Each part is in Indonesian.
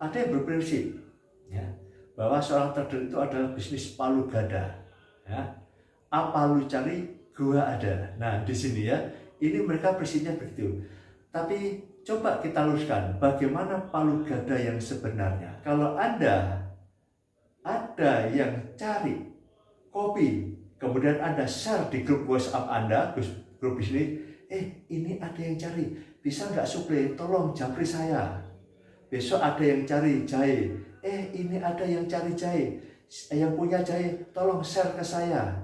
ada yang berprinsip ya, bahwa seorang trader itu adalah bisnis palu gada ya. Apa lu cari, gua ada. Nah di sini ya, ini mereka prinsipnya begitu. Tapi coba kita luruskan bagaimana palu gada yang sebenarnya. Kalau Anda ada yang cari kopi, kemudian Anda share di grup WhatsApp Anda, grup bisnis, ini ada yang cari, bisa nggak suplai, tolong japri saya. Besok ada yang cari jahe, ini ada yang cari jahe, yang punya jahe tolong share ke saya.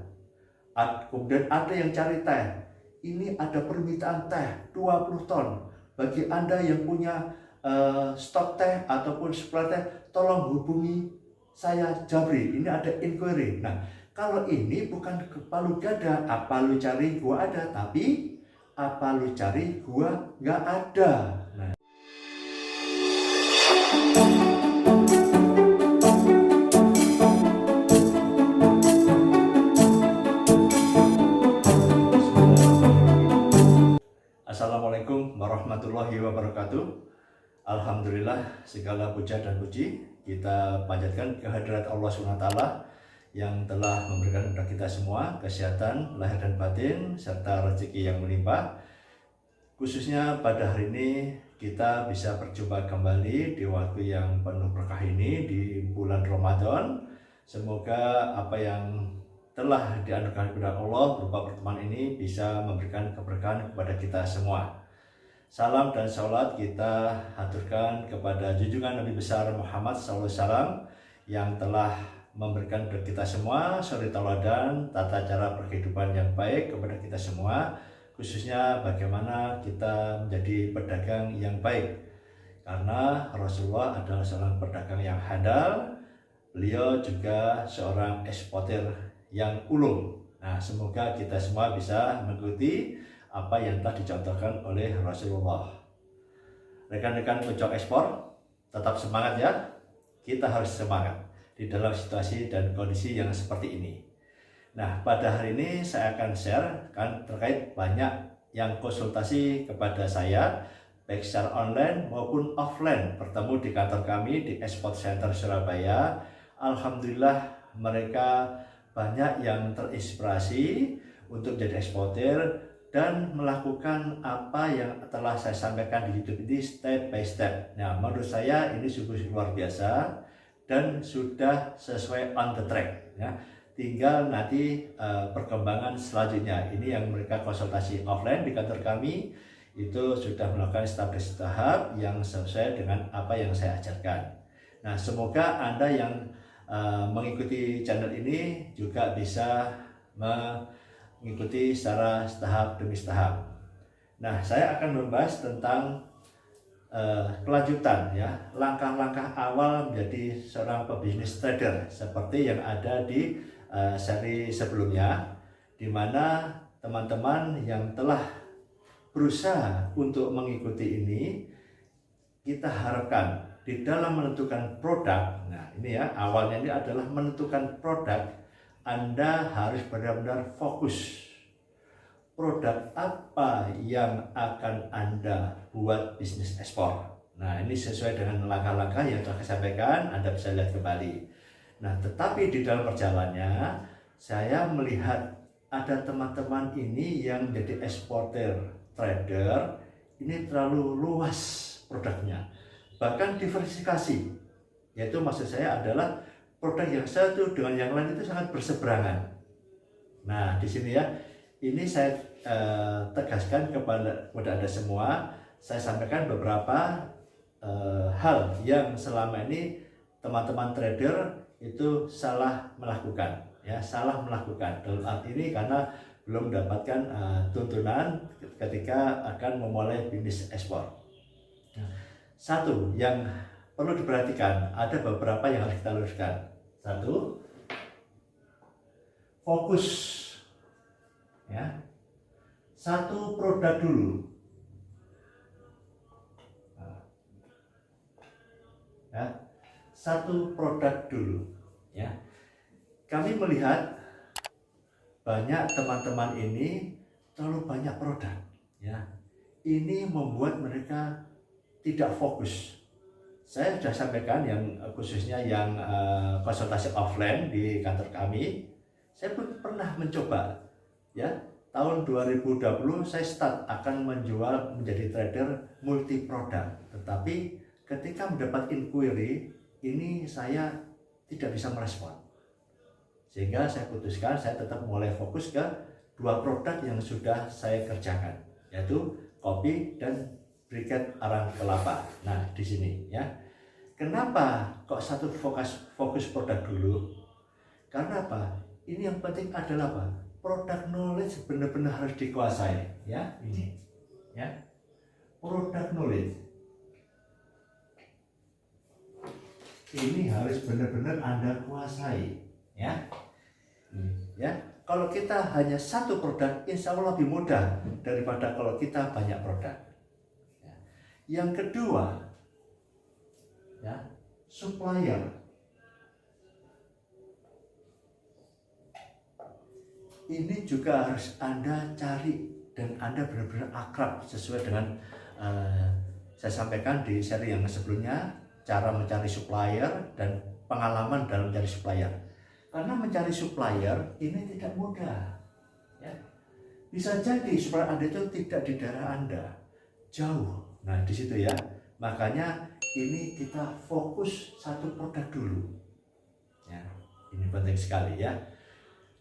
Kemudian ada yang cari teh, ini ada permintaan teh 20 ton. Bagi Anda yang punya stok teh ataupun supply teh, tolong hubungi saya Jabri, ini ada inquiry. Nah kalau ini bukan palu gada, apa lu cari gua ada, tapi apa lu cari gua nggak ada. Nah, Assalamualaikum warahmatullahi wabarakatuh. Alhamdulillah, segala puja dan puji kita panjatkan kehadirat Allah SWT yang telah memberikan kepada kita semua kesehatan lahir dan batin serta rezeki yang melimpah. Khususnya pada hari ini kita bisa berjumpa kembali di waktu yang penuh berkah ini di bulan Ramadan. Semoga apa yang telah dianugerahkan kepada Allah berupa pertemuan ini bisa memberikan keberkahan kepada kita semua. Salam dan salat kita haturkan kepada junjungan Nabi besar Muhammad SAW yang telah memberikan kepada kita semua suri tauladan tata cara berkehidupan yang baik kepada kita semua, khususnya bagaimana kita menjadi pedagang yang baik. Karena Rasulullah adalah seorang pedagang yang handal, beliau juga seorang eksportir yang ulung. Nah, semoga kita semua bisa mengikuti apa yang telah dicontohkan oleh Rasulullah. Rekan-rekan pecok ekspor, tetap semangat ya. Kita harus semangat di dalam situasi dan kondisi yang seperti ini. Nah, pada hari ini saya akan share kan terkait banyak yang konsultasi kepada saya baik secara online maupun offline, bertemu di kantor kami di Export Center Surabaya. Alhamdulillah mereka banyak yang terinspirasi untuk menjadi eksportir dan melakukan apa yang telah saya sampaikan di YouTube ini step by step. Nah, menurut saya ini sungguh luar biasa dan sudah sesuai on the track ya. Tinggal nanti perkembangan selanjutnya. Ini yang mereka konsultasi offline di kantor kami itu sudah melakukan step by tahap yang sesuai dengan apa yang saya ajarkan. Nah, semoga Anda yang mengikuti channel ini juga bisa mengikuti secara tahap demi tahap. Nah, saya akan membahas tentang kelanjutan ya, langkah-langkah awal menjadi seorang pebisnis trader seperti yang ada di seri sebelumnya, di mana teman-teman yang telah berusaha untuk mengikuti ini, kita harapkan di dalam menentukan produk. Nah ini ya, awalnya ini adalah menentukan produk. Anda harus benar-benar fokus produk apa yang akan Anda buat bisnis ekspor. Nah ini sesuai dengan langkah-langkah yang telah saya sampaikan, Anda bisa lihat kembali. Nah tetapi di dalam perjalanannya saya melihat ada teman-teman ini yang menjadi eksportir trader ini terlalu luas produknya, bahkan diversifikasi, yaitu maksud saya adalah produk yang satu dengan yang lain itu sangat berseberangan. Nah di sini ya, ini saya tegaskan kepada Anda semua, saya sampaikan beberapa hal yang selama ini teman-teman trader itu salah melakukan, ya salah melakukan dalam arti ini karena belum mendapatkan tuntunan ketika akan memulai bisnis ekspor. Satu yang perlu diperhatikan, ada beberapa yang harus kita luruskan. Satu, fokus ya, satu produk dulu ya, satu produk dulu ya. Kami melihat banyak teman-teman ini terlalu banyak produk ya, ini membuat mereka tidak fokus. Saya sudah sampaikan yang khususnya yang konsultasi offline di kantor kami. Saya pun pernah mencoba, ya. Tahun 2020 saya start akan menjual menjadi trader multi produk. Tetapi ketika mendapat inquiry, ini saya tidak bisa merespon. Sehingga saya putuskan saya tetap mulai fokus ke 2 produk yang sudah saya kerjakan, yaitu kopi dan briket arang kelapa. Nah, di sini ya. Kenapa kok satu fokus produk dulu? Karena apa? Ini yang penting adalah apa? Produk knowledge benar-benar harus dikuasai, ya. Ini, ya. Produk knowledge ini harus benar-benar Anda kuasai, ya. Ya. Kalau kita hanya satu produk, insya Allah lebih mudah daripada kalau kita banyak produk. Ya. Yang kedua, ya, supplier. Ini juga harus Anda cari dan Anda benar-benar akrab sesuai dengan saya sampaikan di seri yang sebelumnya, cara mencari supplier dan pengalaman dalam mencari supplier. Karena mencari supplier ini tidak mudah, ya. Bisa jadi supplier Anda itu tidak di daerah Anda, jauh. Nah, di situ ya. Makanya ini kita fokus satu produk dulu. Ya, ini penting sekali ya.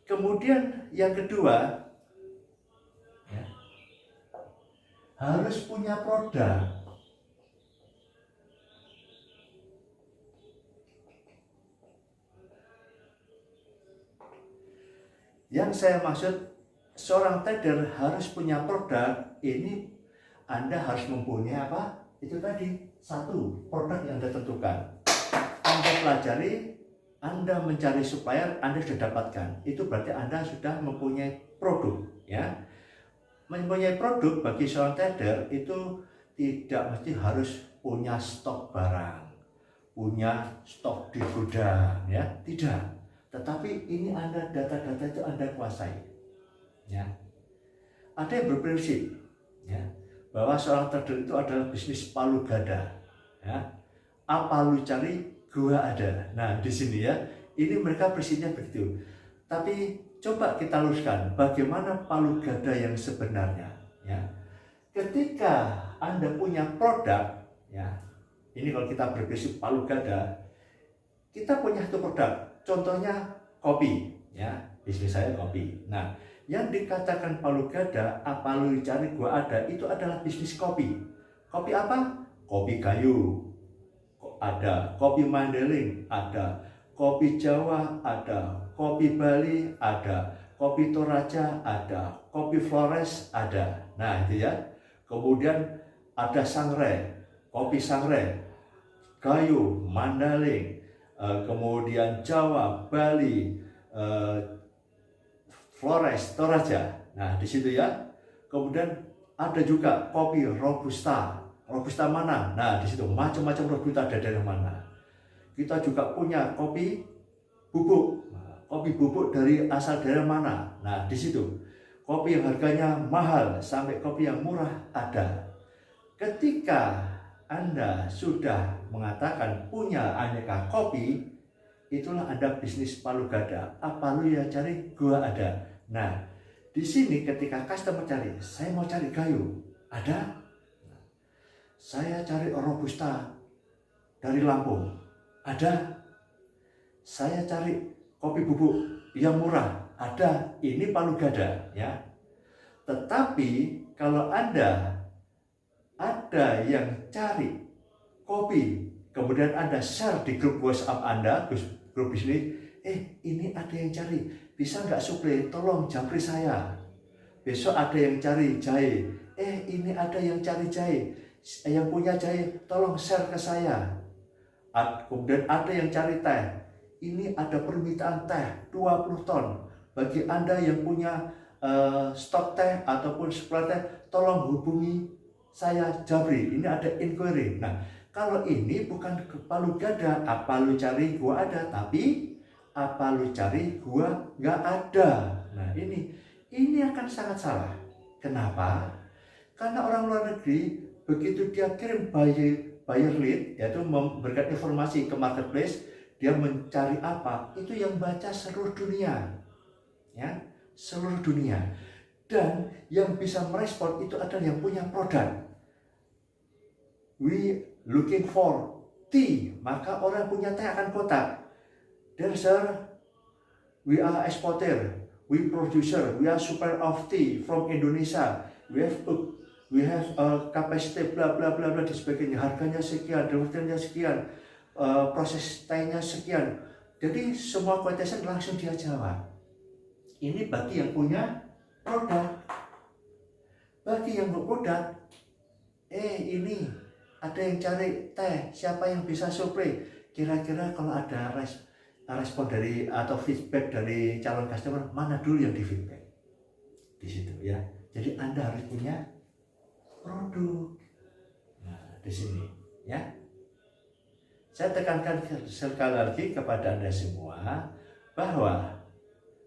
Kemudian yang kedua, ya, harus punya produk. Yang saya maksud, seorang trader harus punya produk. Ini Anda harus mempunyai apa? Itu tadi, satu produk yang Anda tentukan. Anda pelajari, Anda mencari supplier, Anda sudah dapatkan. Itu berarti Anda sudah mempunyai produk, ya. Mempunyai produk bagi seorang trader itu tidak mesti harus punya stok barang, punya stok di gudang, ya. Tidak. Tetapi ini Anda, data-data itu Anda kuasai, ya. Ada yang berprinsip, ya, bahwa seorang trader itu adalah bisnis palu gada, ya. Apa lu cari, gua ada. Nah, di sini ya, ini mereka prinsipnya begitu. Tapi coba kita luruskan bagaimana palu gada yang sebenarnya, ya. Ketika Anda punya produk, ya, ini kalau kita berprinsip palu gada, kita punya satu produk, contohnya kopi, ya, bisnis saya kopi. Nah, yang dikatakan palu gada, apa lu cari gua ada, itu adalah bisnis kopi. Kopi apa? Kopi kayu ada, kopi Mandailing ada, kopi Jawa ada, kopi Bali ada, kopi Toraja ada, kopi Flores ada. Nah, itu ya. Kemudian ada sangrai, kopi sangrai, kayu, Mandailing, kemudian Jawa, Bali, Flores, Toraja. Nah, di situ ya. Kemudian ada juga kopi Robusta. Robusta mana? Nah, di situ macam-macam robusta ada dari mana. Kita juga punya kopi bubuk. Kopi bubuk dari asal dari mana? Nah, di situ. Kopi yang harganya mahal sampai kopi yang murah ada. Ketika Anda sudah mengatakan punya aneka kopi, itulah Anda bisnis palu gada. Apa lu ya cari? Gua ada. Nah, di sini ketika customer cari, saya mau cari kayu, ada. Saya cari robusta dari Lampung, ada. Saya cari kopi bubuk yang murah, ada. Ini palu gada, ya. Tetapi kalau Anda ada yang cari kopi, kemudian Anda share di grup WhatsApp Anda, grup bisnis, ini ada yang cari, bisa nggak suplai, tolong japri saya. Besok ada yang cari jahe, ini ada yang cari jahe, yang punya jahe tolong share ke saya. Kemudian ada yang cari teh, ini ada permintaan teh 20 ton. Bagi Anda yang punya stok teh ataupun supply teh, tolong hubungi saya Jabri, ini ada inquiry. Nah, kalau ini bukan palu gada, apa lu cari gua ada, tapi apa lu cari gua nggak ada. Nah, ini akan sangat salah. Kenapa? Karena orang luar negeri begitu dia kirim buyer lead, yaitu memberikan informasi ke marketplace, dia mencari apa, itu yang baca seluruh dunia, ya, seluruh dunia. Dan yang bisa merespon itu adalah yang punya produk. We looking for tea, maka orang punya teh akan kotak. Dear sir, we are exporter, we producer, we are supplier of tea from Indonesia. We have a capacity bla bla bla bla dan sebagainya. Harganya sekian, deliverynya sekian, proses tehnya sekian. Jadi semua quotation langsung dia jawab. Ini bagi yang punya produk. Bagi yang berproduk, ini ada yang cari teh, siapa yang bisa supply? Kira-kira kalau ada respon dari atau feedback dari calon customer, mana dulu yang di feedback? Di situ ya. Jadi Anda harus punya produk. Nah, di sini ya. Saya tekankan sekali lagi kepada Anda semua bahwa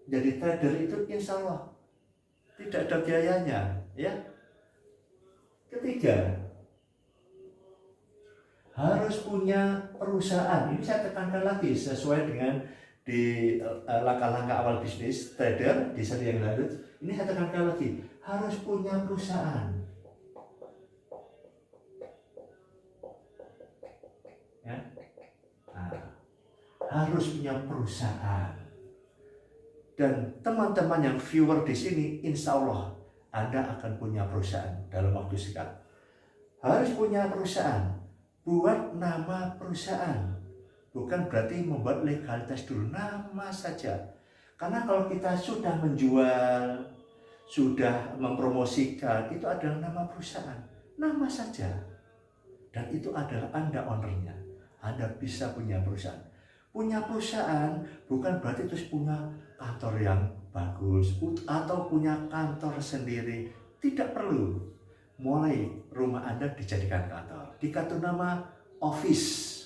jadi trader itu insya Allah tidak ada biayanya, ya. Ketiga, harus punya perusahaan. Ini saya tekankan lagi sesuai dengan di langkah-langkah awal bisnis trader di seri yang lalu. Ini saya tekankan lagi, harus punya perusahaan. Ya. Nah, harus punya perusahaan. Dan teman-teman yang viewer di sini, insya Allah Anda akan punya perusahaan dalam waktu singkat. Harus punya perusahaan. Buat nama perusahaan. Bukan berarti membuat legalitas dulu, nama saja. Karena kalau kita sudah menjual, sudah mempromosikan, itu adalah nama perusahaan. Nama saja. Dan itu adalah Anda ownernya. Anda bisa punya perusahaan. Punya perusahaan bukan berarti terus punya kantor yang bagus atau punya kantor sendiri. Tidak perlu. Mulai rumah Anda dijadikan kantor. Dikasih nama office.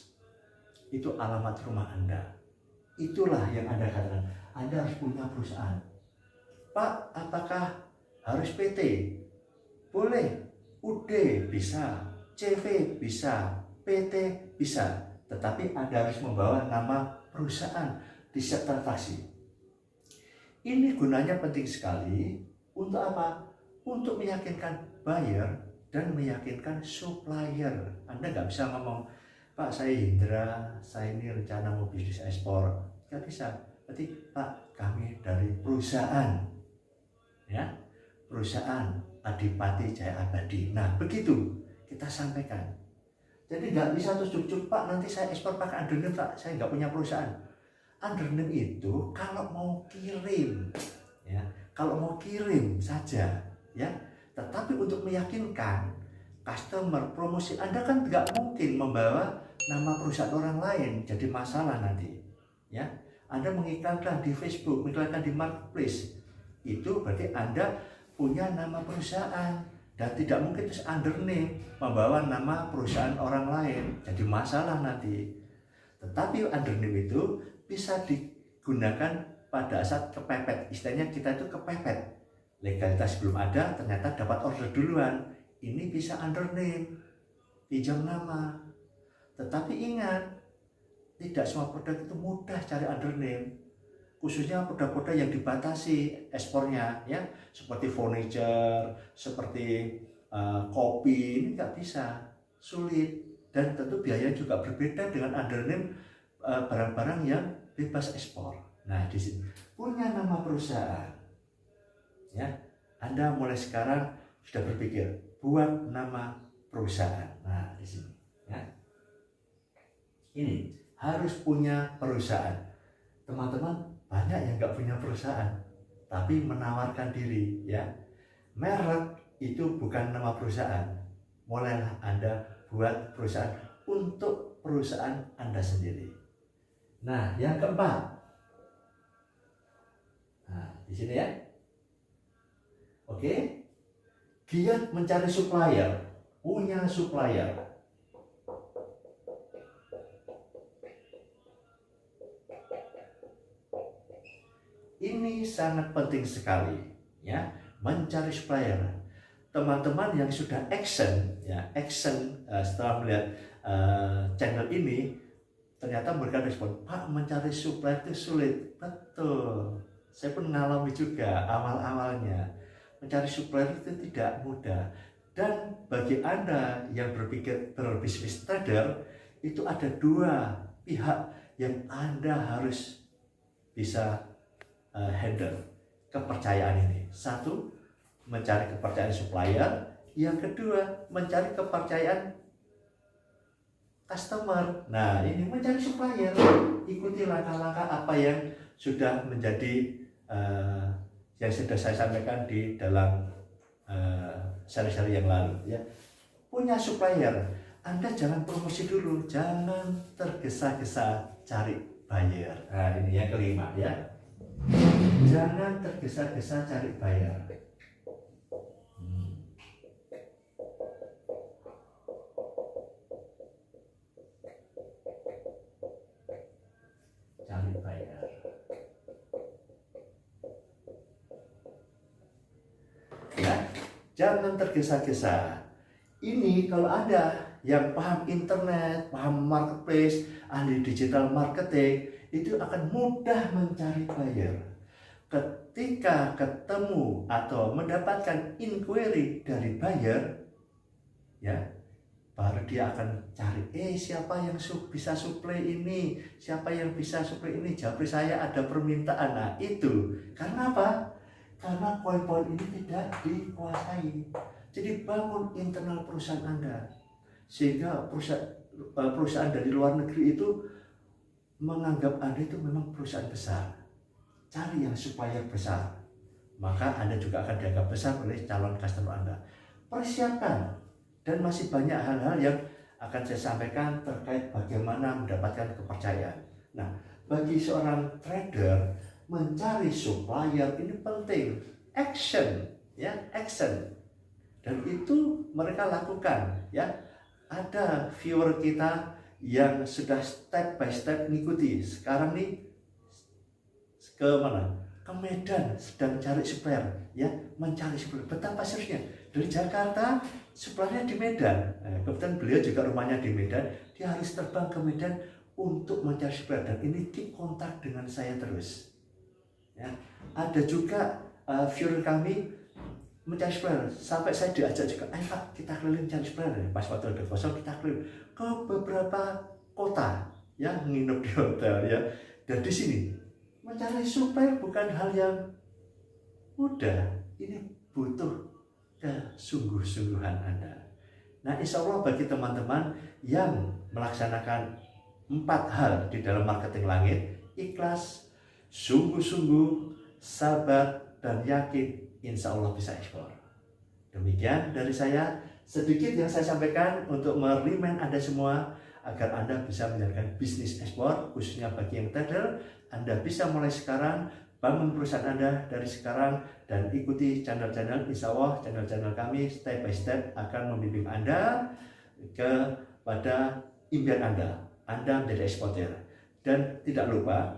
Itu alamat rumah Anda. Itulah yang Anda katakan. Anda harus punya perusahaan. Pak, apakah harus PT? Boleh. UD bisa. CV bisa. PT bisa. Tetapi Anda harus membawa nama perusahaan di setiap transaksi. Ini gunanya penting sekali. Untuk apa? Untuk meyakinkan buyer dan meyakinkan supplier. Anda nggak bisa ngomong, Pak saya Hindra, saya ini rencana mau bisnis ekspor. Nggak bisa. Berarti Pak kami dari perusahaan. Ya, perusahaan Adipati Jaya Abadi. Nah begitu kita sampaikan. Jadi nggak bisa terus cuk-cuk, Pak nanti saya ekspor pakai undername Pak, saya nggak punya perusahaan. Undername itu kalau mau kirim, ya, kalau mau kirim saja, ya. Tetapi untuk meyakinkan customer promosi, Anda kan nggak mungkin membawa nama perusahaan orang lain, jadi masalah nanti, ya. Anda mengiklankan di Facebook, mengiklankan di marketplace, itu berarti Anda punya nama perusahaan. Dan tidak mungkin terus undername membawa nama perusahaan orang lain, jadi masalah nanti. Tetapi undername itu bisa digunakan pada saat kepepet. Istilahnya kita itu kepepet. Legalitas belum ada, ternyata dapat order duluan. Ini bisa undername, pinjam nama. Tetapi ingat, tidak semua produk itu mudah cari undername. Khususnya produk-produk yang dibatasi ekspornya, ya, seperti furniture, seperti kopi, ini nggak bisa, sulit, dan tentu biaya juga berbeda dengan undername barang-barang yang bebas ekspor. Nah di sini punya nama perusahaan, ya, Anda mulai sekarang sudah berpikir buat nama perusahaan. Nah di sini, ya, ini harus punya perusahaan, teman-teman. Banyak yang nggak punya perusahaan, tapi menawarkan diri, ya. Merek itu bukan nama perusahaan. Mulailah Anda buat perusahaan untuk perusahaan Anda sendiri. Nah, yang keempat. Nah, di sini ya. Oke. Giat mencari supplier, punya supplier. Ini sangat penting sekali, ya, mencari supplier. Teman-teman yang sudah action, ya, action setelah melihat channel ini, ternyata mereka respon, Pak, mencari supplier itu sulit. Betul, saya pun mengalami juga awal-awalnya. Mencari supplier itu tidak mudah. Dan bagi Anda yang berpikir berbisnis trader, itu ada dua pihak yang Anda harus bisa handle kepercayaan ini. Satu, mencari kepercayaan supplier. Yang kedua, mencari kepercayaan customer. Nah, ini mencari supplier. Ikuti langkah-langkah apa yang sudah menjadi yang sudah saya sampaikan di dalam seri-seri yang lalu ya. Punya supplier, Anda jangan promosi dulu, jangan tergesa-gesa cari buyer. Nah, ini yang kelima ya. Jangan tergesa-gesa cari buyer. Cari buyer. Ya, jangan tergesa-gesa. Ini kalau ada yang paham internet, paham marketplace, ahli digital marketing, itu akan mudah mencari buyer. Ketika ketemu atau mendapatkan inquiry dari buyer, ya, baru dia akan cari, siapa yang bisa supply ini, siapa yang bisa supply ini, japri saya ada permintaan. Nah itu, karena apa? Karena poin-poin ini tidak dikuasai. Jadi bangun internal perusahaan Anda, sehingga perusahaan dari luar negeri itu menganggap Anda itu memang perusahaan besar. Cari yang supplier besar, maka Anda juga akan dianggap besar oleh calon customer Anda. Persiapkan, dan masih banyak hal-hal yang akan saya sampaikan terkait bagaimana mendapatkan kepercayaan. Nah, bagi seorang trader, mencari supplier ini penting. Action, ya, action. Dan itu mereka lakukan, ya. Ada viewer kita yang sudah step by step mengikuti. Sekarang nih ke mana? Ke Medan, sedang cari supplier, ya, mencari supplier. Betapa seriusnya. Dari Jakarta, suppliernya di Medan. Kebetulan beliau juga rumahnya di Medan. Dia harus terbang ke Medan untuk mencari supplier. Dan ini keep kontak dengan saya terus. Ya, ada juga viewer kami mencari supplier, sampai saya diajak juga, ayo Pak, kita keliling cari supplier. Pas waktu ada kosong kita keliling ke beberapa kota, ya, nginep di hotel, ya. Dan di sini mencari supplier bukan hal yang mudah. Ini butuh kesungguh-sungguhan Anda. Nah, insya Allah bagi teman-teman yang melaksanakan 4 hal di dalam marketing langit, ikhlas, sungguh-sungguh, sabar, dan yakin, insya Allah bisa ekspor. Demikian dari saya, sedikit yang saya sampaikan untuk merimen Anda semua agar Anda bisa menjalankan bisnis ekspor, khususnya bagi yang trader. Anda bisa mulai sekarang, bangun perusahaan Anda dari sekarang, dan ikuti channel-channel, insya Allah channel-channel kami step by step akan membimbing Anda kepada impian Anda menjadi eksportir. Dan tidak lupa,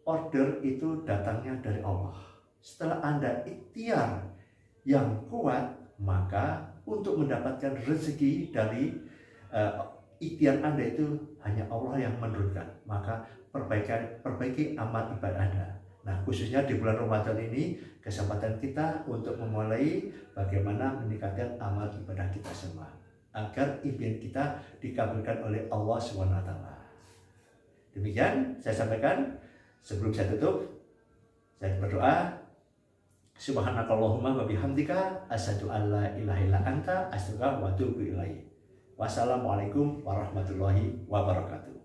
order itu datangnya dari Allah. Setelah Anda ikhtiar yang kuat, maka untuk mendapatkan rezeki dari ikhtiar Anda itu hanya Allah yang menurunkan. Maka perbaiki amal ibadah Anda. Nah, khususnya di bulan Ramadan ini, kesempatan kita untuk memulai bagaimana meningkatkan amal ibadah kita semua, agar impian kita dikabulkan oleh Allah SWT. Demikian saya sampaikan. Sebelum saya tutup, saya berdoa, Subhanakallahumma wa bihamdika asyhadu an la ilaha illa anta astaghfiruka wa atubu ilaik. Wassalamualaikum warahmatullahi wabarakatuh.